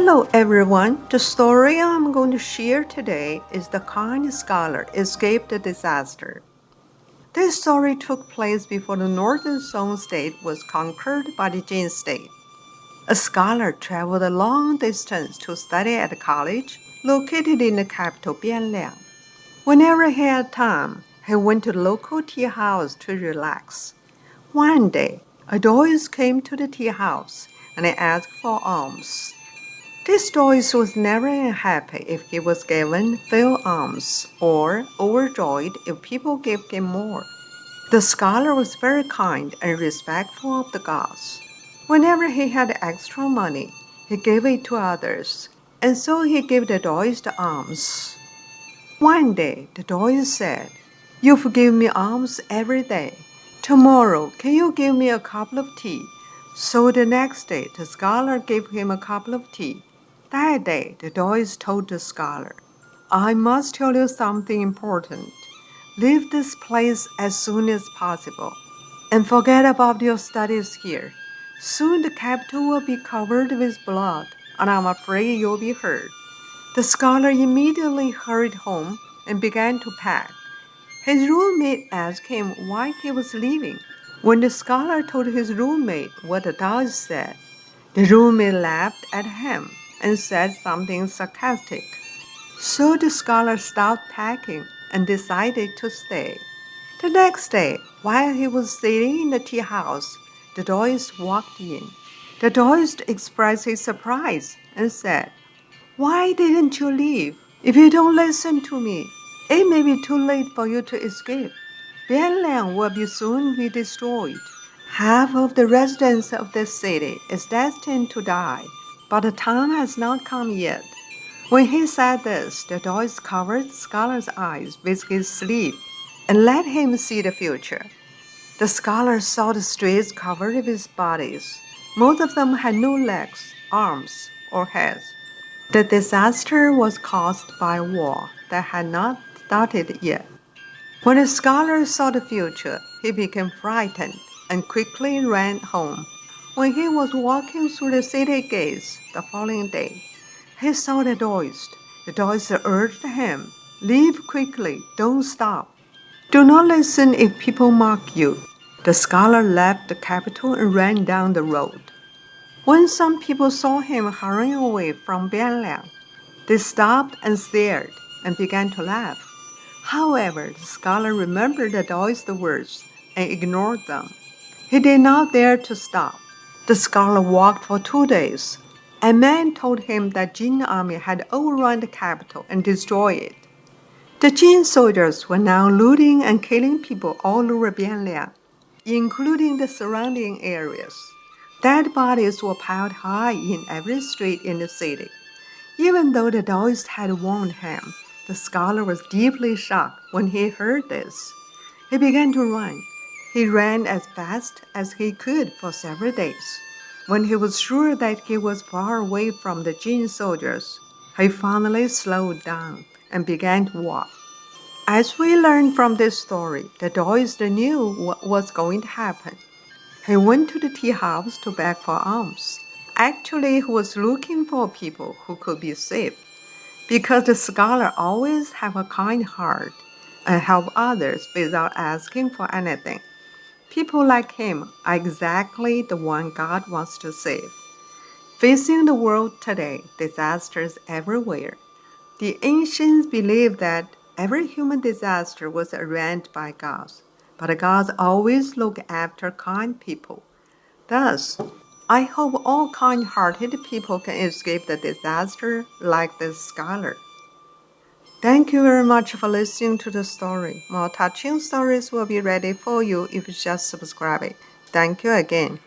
Hello everyone, the story I'm going to share today is The Kind Scholar Escaped the Disaster. This story took place before the northern Song State was conquered by the Jin State. A scholar traveled a long distance to study at a college located in the capital Bian Liang. Whenever he had time, he went to the local tea house to relax. One day, a Taoist came to the tea house and asked for alms. This Taoist was never unhappy if he was given few alms or overjoyed if people gave him more. The scholar was very kind and respectful of the gods. Whenever he had extra money, he gave it to others, and so he gave the Taoist alms. One day, the Taoist said, "You forgive me alms every day. Tomorrow, can you give me a cup of tea?" So the next day, the scholar gave him a cup of tea. That day, the Taoist told the scholar, "I must tell you something important. Leave this place as soon as possible, and forget about your studies here. Soon the capital will be covered with blood, and I'm afraid you'll be hurt." The scholar immediately hurried home and began to pack. His roommate asked him why he was leaving. When the scholar told his roommate what the Taoist said, the roommate laughed at him and said something sarcastic. So the scholar stopped packing and decided to stay. The next day, while he was sitting in the tea house, the Taoist walked in. The Taoist expressed his surprise and said, "Why didn't you leave? If you don't listen to me, it may be too late for you to escape. Bian Liang will soon be destroyed. Half of the residents of this city is destined to die, but the time has not come yet." When he said this, the Taoist covered the scholar's eyes with his sleeve and let him see the future. The scholar saw the streets covered with bodies. Most of them had no legs, arms, or heads. The disaster was caused by a war that had not started yet. When the scholar saw the future, he became frightened and quickly ran home. When he was walking through the city gates the following day, he saw the Taoist. The Taoist urged him, "Leave quickly, don't stop. Do not listen if people mock you." The scholar left the capital and ran down the road. When some people saw him hurrying away from Bian Liang, they stopped and stared and began to laugh. However, the scholar remembered the Taoist words and ignored them. He did not dare to stop. The scholar walked for 2 days. A man told him that Jin army had overrun the capital and destroyed it. The Jin soldiers were now looting and killing people all over Bian Liang, including the surrounding areas. Dead bodies were piled high in every street in the city. Even though the Taoist had warned him, the scholar was deeply shocked when he heard this. He began to run. He ran as fast as he could for several days. When he was sure that he was far away from the Jin soldiers, he finally slowed down and began to walk. As we learn from this story, the Taoist knew what was going to happen. He went to the tea house to beg for alms. Actually, he was looking for people who could be saved, because the scholar always have a kind heart and help others without asking for anything. People like him are exactly the one God wants to save. Facing the world today, disasters everywhere. The ancients believed that every human disaster was arranged by God, but the gods always look after kind people. Thus, I hope all kind-hearted people can escape the disaster like this scholar. Thank you very much for listening to the story. More touching stories will be ready for you if you just subscribe it. Thank you again.